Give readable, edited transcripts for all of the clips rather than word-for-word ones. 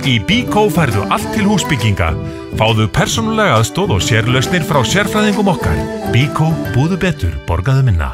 Í Bíkó færðu allt til húsbygginga. Fáðu persónulega aðstoð og sérlausnir frá sérfræðingum okkar. Bíkó, búðu betur, borgaðu minna.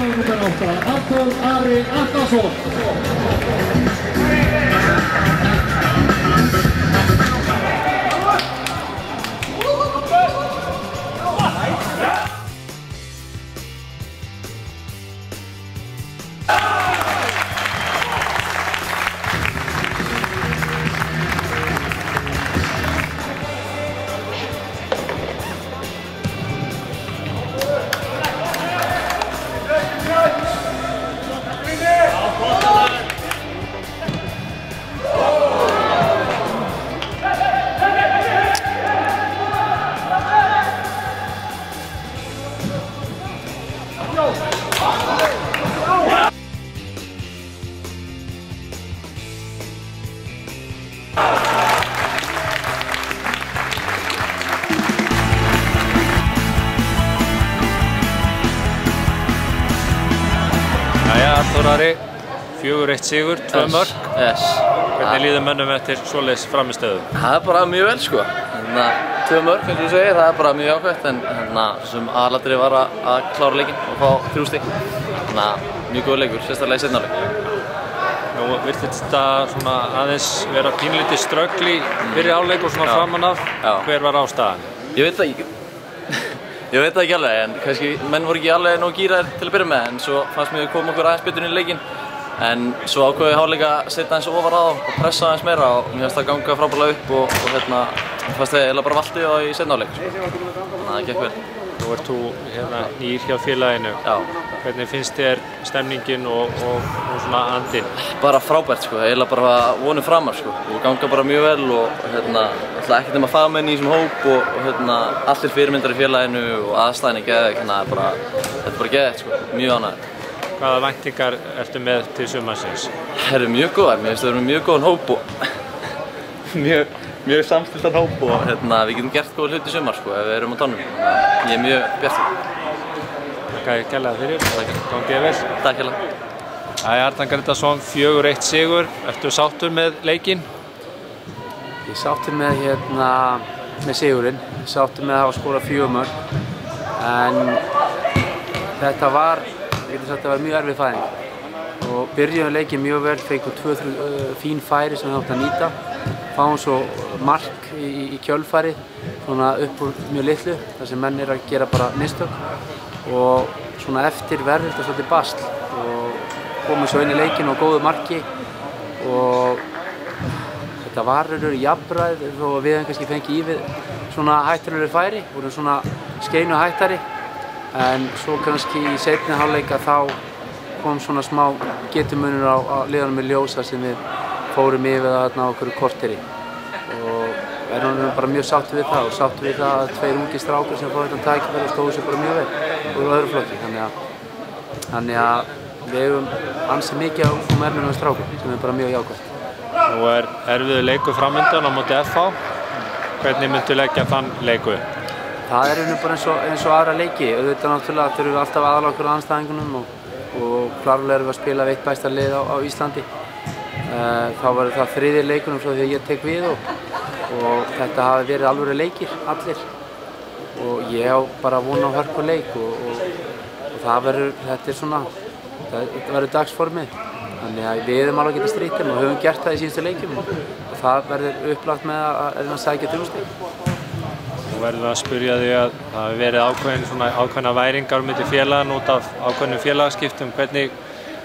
Nummer 8, Anton Ari Atlason. Arnór Ari, 4-1 sigur, 2 mörk. Hvernig líður mönnum eftir svoleiðis frammistöðu? Það er bara mjög vel sko. 2 mörk eins og þú segir, það er bara mjög ákveðt en sem aðalatriði var að klára leikinn og fá 3 stig. Mjög góð leikur, sérstaklega í seinni hálfleik. Nú virtist þetta svona aðeins vera pínlítið ströggl í fyrri hálfleik og svona framan af. Hver var ástæðan? Ég veit það ekki. Ég veit það ekki alveg, en kannski menn voru ekki alveg nóg gíraðir til að byrja með, en svo fannst mér að koma okkur aðeins betur inn í leikinn. En svo ákveði hálfleik að setja aðeins ofar á og pressa aðeins meira og mér fannst það ganga frábærlega upp og fannst það eiginlega bara valtið á í seinni hálfleik. Þannig að það gekk vel. Nú ert þú nýr hjá félaginu. Já. Hvernig finnst þér stemningin og svona andinn? Bara frábært sko, eiginlega bara vonum framar sko. Og ganga bara mjög vel og ekkert nema fagmenn í þessum hóp og allir fyrirmyndar í félaginu og aðstæðan er geðveik, þannig að þetta er bara geðveikt sko, mjög ánægður. Hvaða væntingar ertu með til sumarsins? Það eru mjög góðar, mér finnst það mjög góðan hóp og mjög samstiltan hóp og við getum gert góða hluti í sumar sko, ef við erum á tánum. Ég er mjög bjartsýnn. Takk kærlega fyrir. Gangið vel. Takk kærlega. Arnar Grétarsson, 4-1 sigur. Ertu sáttur með leikinn? Ég sáttur með sigurinn. Ég sáttur með að hafa skorað 4 mörk. En þetta var mjög erfið fæðing og byrjuðum leikinn mjög vel, fengum 2-3 fín færi sem við áttum að nýta, fáum svo mark í kjölfari, svona upp úr mjög litlu, þar sem menn að gera bara mistök og svona eftir verður þetta svolítið basl og komum svo inn í leikinn og góðu marki og þetta var jafnræð og við hefum kannski fengið í við svona hættulegri færi, vorum svona skeinu hættari. En svo kannski í seinni hálfleik þá kom svona smá getumunur á liðunum í ljósa sem við fórum yfir það á okkur korteri og erum bara mjög sáttir við það og sáttir við það að 2 ungir strákar sem fóru þetta tækifæri og stóðu sig bara mjög vel úr öðru flokki. Þannig að við hefum ansi mikið á erfiðum strákum sem bara mjög jákvæmt. Nú erfiður leikur framöndan á móti FH. Hvernig myndu leggja þann leiku? Það bara eins og aðra leiki. Auðvitað náttúrulega þurfum við alltaf aðlaga okkur á andstæðingunum og klárlega erum við að spila við eitt besta lið á Íslandi. Þá var það 3. leikunum frá því að ég tek við og þetta hafi verið alvöru leikir, allir. Og ég á bara von á hörkuleik og þetta verður dagsformið. Þannig að við erum alveg að geta strítt og höfum gert það í síðustu leikjum og það verður upplagt með að sækja 3 stig. Nú verðum við að spyrja því að það hafi verið ákveðna væringar milli félaganna út af ákveðnum félagaskiptum. Hvernig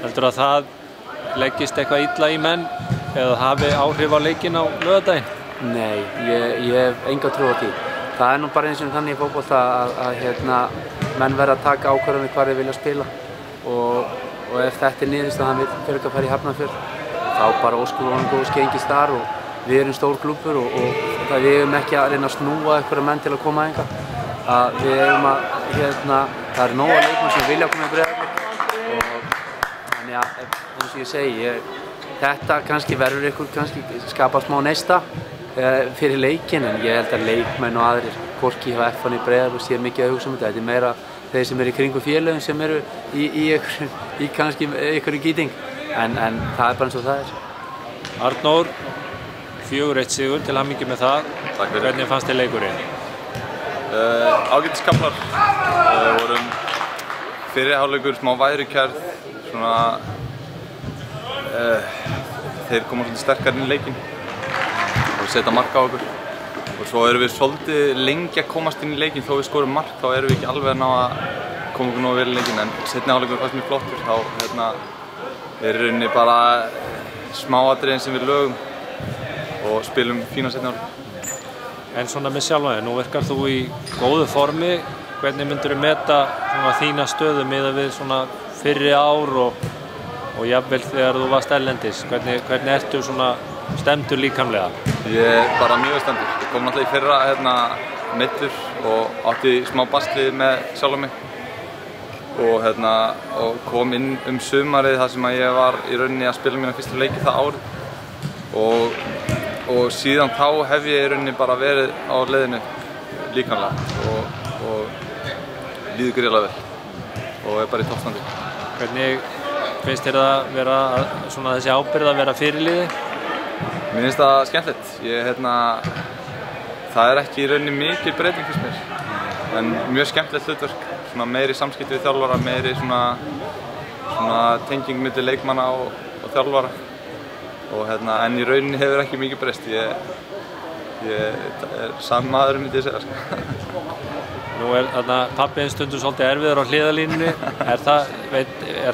heldur að það leggist eitthvað illa í menn eða hafi áhrif á leikinn á laugardaginn? Nei, ég hef enga trú á því. Það nú bara eins og þannig í fótbolta að menn verða að taka ákvarðanir hvar þeir vilja spila og ef þetta niðurstaðan við fyrir ekki að fara í Hafnarfjörð þá bara óskum við honum góðs gengis þar og við erum stór klúbbur og við eigum ekki að reyna að snúa einhverja menn til að koma hingað. Við eigum það eru nóga leikmenn sem vilja koma í Breiðablik og þannig að eins og ég segi, þetta kannski verður skapa smá neista fyrir leikinn en ég held að leikmenn og aðrir, hvorki hjá F-an í Breiðablik sé mikið að hugsa um þetta. Þetta meira þeir sem eru í kringum félögum sem eru í kannski einhverju gíting en það bara eins og það Arnór, 4-1 sigur, til hamingju með það. Takk fyrir. Hvernig fannst þér leikurinn? Ágætiskaflar. Vorum fyrri hálfleikur smá værukærð, þeir koma svolítið sterkar inn í leikinn og setja mark á okkur. Og svo erum við svolítið lengi að komast inn í leikinn, þó við skorum mark, þá erum við ekki alveg að ná að koma okkur nógu vel í leikinn. En seinni hálfleikur fannst mjög flottur, þá er rauninni bara smáatriðin sem við lögum og spilum fína seinni hálfleik. En svona með sjálfan þig, nú virkar þú í góðu formi. Hvernig myndirðu meta þína stöðu miðað við fyrri ár og jafnvel þegar þú varst erlendis? Hvernig ertu stemdur líkamlega? Ég er bara mjög stemdur. Ég kom náttúrulega í fyrra meiddur og átti smá basli með sjálfan mig og kom inn sumarið þar sem ég var í rauninni að spila mína fyrstu leiki það árið og síðan þá hef ég í rauninni bara verið á leiðinu líkamlega og líður gríðarlega vel og er bara í toppstandi. Hvernig finnst þér það vera þessi ábyrgð að vera fyrirliði? Mér finnst það skemmtilegt. Það er ekki í rauninni mikil breyting fyrst mér en mjög skemmtilegt hlutverk, meiri samskipti við þjálfara, meiri tenging milli leikmanna og þjálfara en í rauninni hefur ekki mikið breyst. Ég er sami maður myndi ég segja. Nú er pabbiðinn stundum svolítið erfiður á hliðarlínunni. Er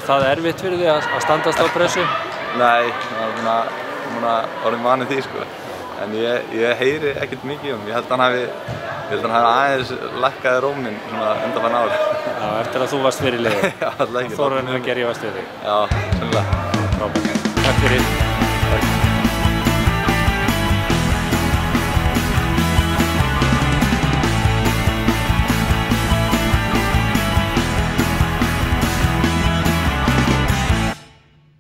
það erfitt fyrir þig að standast á pressu? Nei, ég er orðinn vanur því en ég heyri ekkert mikið í honum. Ég held að hann hafi aðeins lækkaði róminn undanfarna ár. Já, eftir að þú varst fyrirliði. Já, alltaf ekki. Þórarinn að gera ég varst við þig. Já, sennilega.